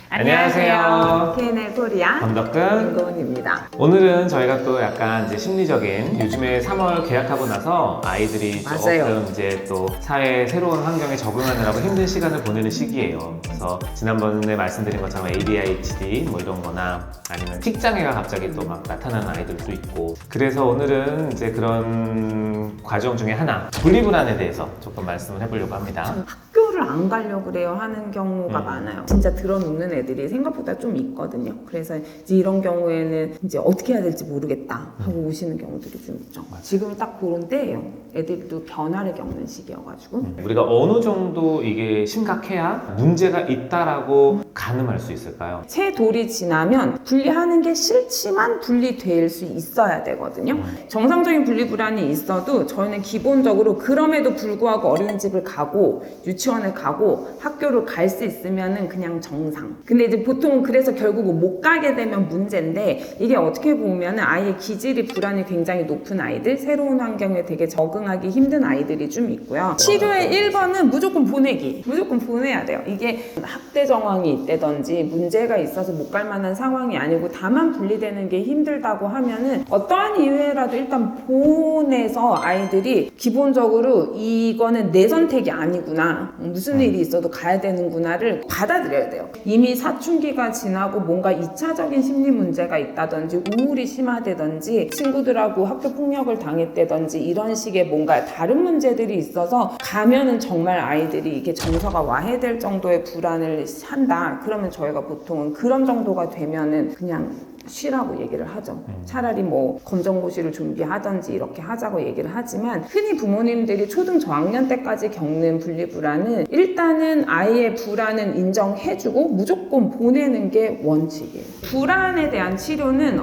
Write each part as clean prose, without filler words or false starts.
안녕하세요. K&L 코리아 범덕근. 김고은입니다. 오늘은 저희가 또 약간 이제 심리적인, 요즘에 3월 개학하고 나서 아이들이 맞아요. 조금 이제 또 사회 새로운 환경에 적응하느라고 힘든 시간을 보내는 시기예요. 그래서 지난번에 말씀드린 것처럼 ADHD 뭐 이런 거나 아니면 식장애가 갑자기 또 막 나타나는 아이들도 있고, 그래서 오늘은 이제 그런 과정 중에 하나, 분리불안에 대해서 조금 말씀을 해보려고 합니다. 학교를 안 가려고 그래요 하는 경우가 많아요. 진짜 들어놓는 애들이 생각보다 좀 있거든요. 그래서 이제 이런 경우에는 이제 어떻게 해야 될지 모르겠다 하고 오시는 경우들이 좀 있죠. 지금 딱 그런 때예요. 애들도 변화를 겪는 시기여가지고. 우리가 어느 정도 이게 심각해야 문제가 있다라고 가늠할 수 있을까요? 새 돌이 지나면 분리하는 게 싫지만 분리될 수 있어야 되거든요. 정상적인 분리불안이 있어도 저희는 기본적으로 그럼에도 불구하고 어린이집을 가고 유치원을 가고 학교를 갈 수 있으면은 그냥 정상. 근데 이제 보통 그래서 결국은 못 가게 되면 문제인데, 이게 어떻게 보면은 아이의 기질이 불안이 굉장히 높은 아이들, 새로운 환경에 되게 적응하기 힘든 아이들이 좀 있고요. 치료의 1번은 무조건 보내기. 무조건 보내야 돼요. 이게 학대 정황이 있다든지 문제가 있어서 못 갈 만한 상황이 아니고 다만 분리되는 게 힘들다고 하면은 어떠한 이유에라도 일단 보내서 아이들이 기본적으로 이거는 내 선택이 아니구나, 무슨 일이 있어도 가야 되는구나를 받아들여야 돼요. 이미 사춘기가 지나고 뭔가 2차적인 심리 문제가 있다든지 우울이 심하다든지 친구들하고 학교 폭력을 당했다든지 이런 식의 뭔가 다른 문제들이 있어서 가면은 정말 아이들이 이게 정서가 와해될 정도의 불안을 한다. 그러면 저희가 보통은 그런 정도가 되면은 그냥 쉬라고 얘기를 하죠. 차라리 뭐 검정고시를 준비하든지 이렇게 하자고 얘기를 하지만, 흔히 부모님들이 초등 저학년 때까지 겪는 분리불안은 일단은 아이의 불안은 인정해주고 무조건 보내는 게 원칙이에요. 불안에 대한 치료는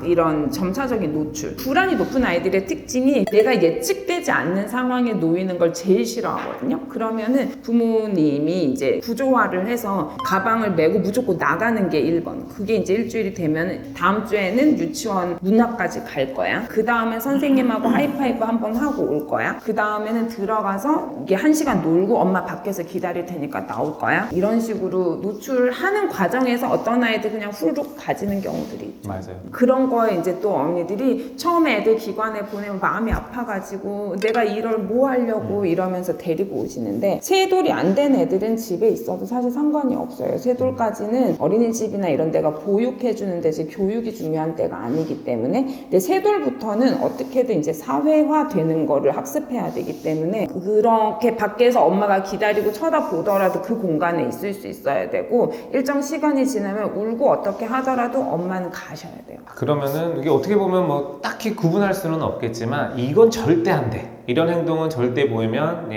이런 점차적인 노출. 불안이 높은 아이들의 특징이 내가 예측되지 않는 상황에 놓이는 걸 제일 싫어하거든요. 그러면은 부모님이 이제 구조화를 해서 가방을 메고 무조건 나가는 게 1번. 그게 이제 일주일이 되면 다음 주에는 유치원 문 앞까지 갈 거야. 그 다음에 선생님하고 하이파이브 한번 하고 올 거야. 그 다음에는 들어가서 이게 1시간 놀고 엄마 밖에서 기다릴 테니까 나올 거야. 이런 식으로 노출하는 과정에서 어떤 아이들 그냥 후루룩 가지는 경우들이 있죠. 맞아요. 그런 거에 이제 또 어머니들이 처음에 애들 기관에 보내면 마음이 아파가지고 내가 이걸 뭐 하려고 이러면서 데리고 오시는데, 세돌이 안 된 애들은 집에 있어도 사실 상관이 없어요. 세돌까지는 어린이집이나 이런 데가 보육해주는 데지 교육이 중요한 때가 아니기 때문에. 근데 세돌부터는 어떻게든 이제 사회화 되는 거를 학습해야 되기 때문에 그렇게 밖에서 엄마가 기다리고 쳐다보더라도 그 공간에 있을 수 있어야 되고, 일정 시간이 지나면 울고 어떻게 하더라도 엄마는 가셔야 돼요. 그러면은 이게 어떻게 보면 뭐 딱히 구분할 수는 없겠지만, 이건 절대 안 돼, 이런 행동은 절대 보이면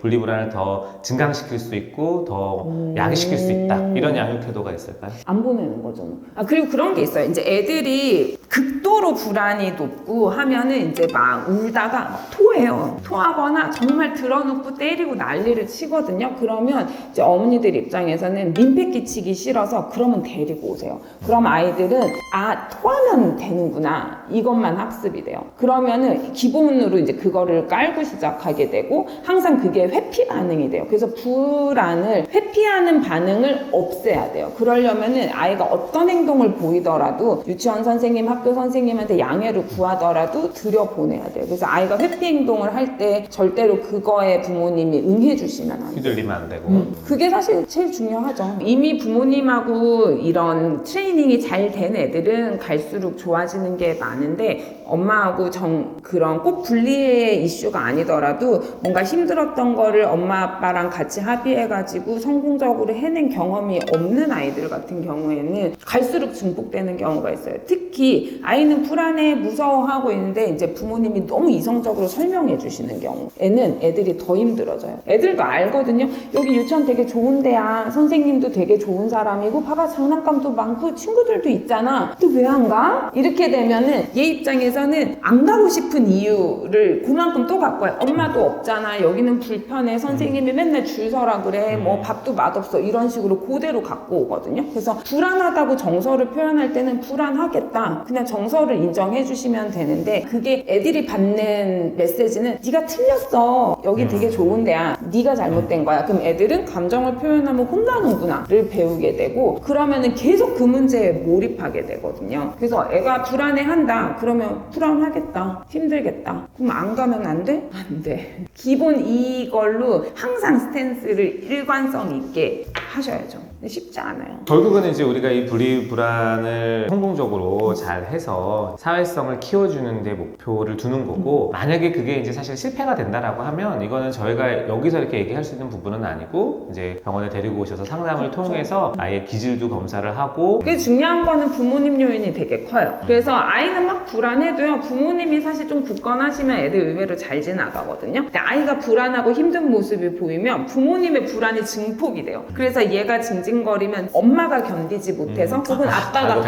분리불안을 더 증강시킬 수 있고 더 야기시킬 수 있다, 이런 양육 태도가 있을까요? 안 보내는 거죠. 그리고 그런 게 있어요. 이제 애들이 극도로 불안이 높고 하면은 이제 막 울다가 막 토해요. 토하거나 정말 들어눕고 때리고 난리를 치거든요. 그러면 이제 어머니들 입장에서는 민폐 끼치기 싫어서 그러면 데리고 오세요. 그럼 아이들은 토하면 되는구나, 이것만 학습이 돼요. 그러면은 기본으로 이제 그거를 깔고 시작하게 되고, 항상 그게 회피 반응이 돼요. 그래서 불안을 회피하는 반응을 없애야 돼요. 그러려면은 아이가 어떤 행동을 보이더라도 유치원 선생님, 학교 선생님한테 양해를 구하더라도 들여보내야 돼요. 그래서 아이가 회피 행동을 할 때 절대로 그거에 부모님이 응해주시면 안 돼요. 휘둘리면 안 되고. 그게 사실 제일 중요하죠. 이미 부모님하고 이런 트레이닝이 잘 된 애들은 갈수록 좋아지는 게 많은데, 엄마하고 그런 꼭 분리의 이슈가 아니더라도 뭔가 힘들었던 거를 엄마 아빠랑 같이 합의해가지고 성공적으로 해낸 경험이 없는 아이들 같은 경우에는 갈수록 증폭되는 경우가 있어요. 특히 아이는 불안해 무서워하고 있는데 이제 부모님이 너무 이성적으로 설명해 주시는 경우에는 애들이 더 힘들어져요. 애들도 알거든요. 여기 유치원 되게 좋은 데야, 선생님도 되게 좋은 사람이고 봐봐 장난감도 많고 친구들도 있잖아, 또 왜 안 가? 이렇게 되면은 얘 입장에서는 안 가고 싶은 이유를 그만큼 그럼 또 갖고 와요. 엄마도 없잖아. 여기는 불편해. 선생님이 맨날 줄 서라 그래. 뭐 밥도 맛없어. 이런 식으로 그대로 갖고 오거든요. 그래서 불안하다고 정서를 표현할 때는 불안하겠다. 그냥 정서를 인정해 주시면 되는데 그게 애들이 받는 메시지는 네가 틀렸어. 여기 되게 좋은 데야. 네가 잘못된 거야. 그럼 애들은 감정을 표현하면 혼나는구나를 배우게 되고 그러면은 계속 그 문제에 몰입하게 되거든요. 그래서 애가 불안해한다. 그러면 불안하겠다. 힘들겠다. 그럼 안 가면 안 돼? 안 돼. 기본 이걸로 항상 스탠스를 일관성 있게 하셔야죠. 근데 쉽지 않아요. 결국은 이제 우리가 이 분리불안을 성공적으로 잘 해서 사회성을 키워주는 데 목표를 두는 거고 만약에 그게 이제 사실 실패가 된다라고 하면 이거는 저희가 여기서 이렇게 얘기할 수 있는 부분은 아니고 이제 병원에 데리고 오셔서 상담을 통해서 아예 기질도 검사를 하고 그게 중요한 거는 부모님 요인이 되게 커요. 그래서 아이는 막 불안해도요. 부모님이 사실 좀 굳건하시면 애들 의외로 잘 지나가거든요. 근데 아이가 불안하고 힘든 모습이 보이면 부모님의 불안이 증폭이 돼요. 그래서 얘가 징징거리면 엄마가 견디지 못해서 혹은 아빠가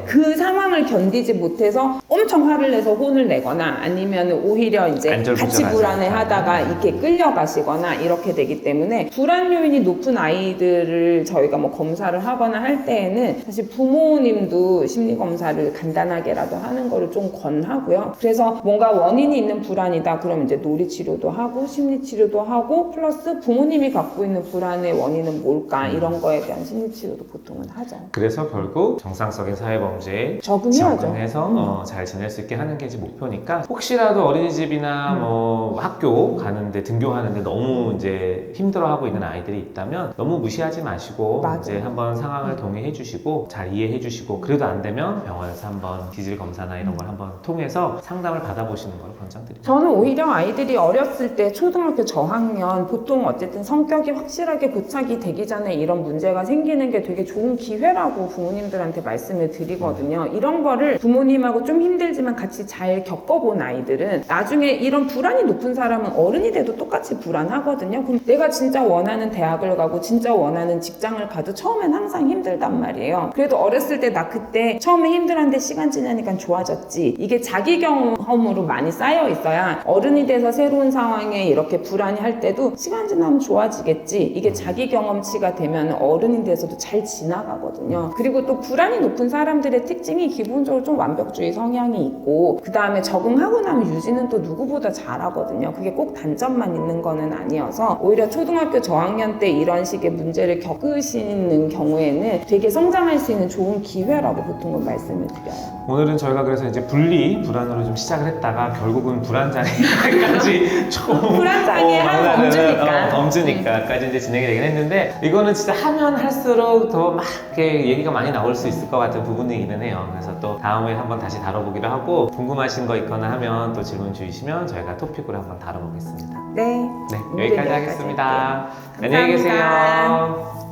그 상황을 견디지 못해서 엄청 화를 내서 혼을 내거나 아니면 오히려 이제 같이 불안해하다가 이렇게 끌려가시거나 이렇게 되기 때문에 불안 요인이 높은 아이들을 저희가 뭐 검사를 하거나 할 때에는 사실 부모님도 심리 검사를 간단하게라도 하는 거를 좀 권하고요. 그래서 뭔가 원인이 있는 불안이다 그러면 이제 놀이 치료도 하고 심리 치료도 하고 플러스 부모님이 갖고 있는 불안의 원인은 뭘까 이런 거에 대한 심리 치료도 보통은 하죠. 그래서 결국 정상적인 사회범죄에 적응해야죠. 적응해서 잘 지낼 수 있게 하는 게 이제 목표니까 혹시라도 어린이집이나 뭐 학교 가는데 등교하는데 너무 이제 힘들어하고 있는 아이들이 있다면 너무 무시하지 마시고 맞아요. 이제 한번 상황을 동의해 주시고 잘 이해해 주시고 그래도 안 되면 병원에서 한번 기질 검사나 이런 걸 한번 통해서 상담을 받아보시는 걸 권장드립니다. 저는 오히려 아이들이 어렸을 때 초등학교 저학년 보통 어쨌든 성격이 확실하게 고착이 되기 전에 이런 문제가 생기는 게 되게 좋은 기회라고 부모님들한테 말씀을 드리거든요. 이런 거를 부모님하고 좀 힘들지만 같이 잘 겪어본 아이들은 나중에 이런 불안이 높은 사람은 어른이 돼도 똑같이 불안하거든요. 그럼 내가 진짜 원하는 대학을 가고 진짜 원하는 직장을 가도 처음엔 항상 힘들단 말이에요. 그래도 어렸을 때 나 그때 처음에 힘들었는데 시간 지나니까 좋아졌지. 이게 자기 경험으로 많이 쌓여 있어야 어른이 돼서 새로운 상황에 이렇게 불안이 할 때도 시간 지나면 좋아지겠지. 이게 자기 경험치가 되면 어른이 돼서도 잘 지나가거든요. 그리고 또 불안이 높은 사람들의 특징이 기본적으로 좀 완벽주의 성향이 있고 그 다음에 적응하고 나면 유지는 또 누구보다 잘하거든요. 그게 꼭 단점만 있는 거는 아니어서 오히려 초등학교 저학년 때 이런 식의 문제를 겪으시는 경우에는 되게 성장할 수 있는 좋은 기회라고 보통은 말씀을 드려요. 오늘은 저희가 그래서 이제 불안으로 좀 시작을 했다가 결국은 불안장애까지 좀 불안장애 한 범주니까까지 이제 진행이 되긴 했는데 이거는 진짜 하면 할수록 더 막 이렇게 얘기가 많이 나올 수 있을 것 같은 부분이기는 해요. 그래서 또 다음에 한번 다시 다뤄보기로 하고 궁금하신 거 있거나 하면 또 질문 주시면 저희가 토픽으로 한번 다뤄보겠습니다. 네. 네, 여기까지 하겠습니다. 감사합니다. 안녕히 계세요.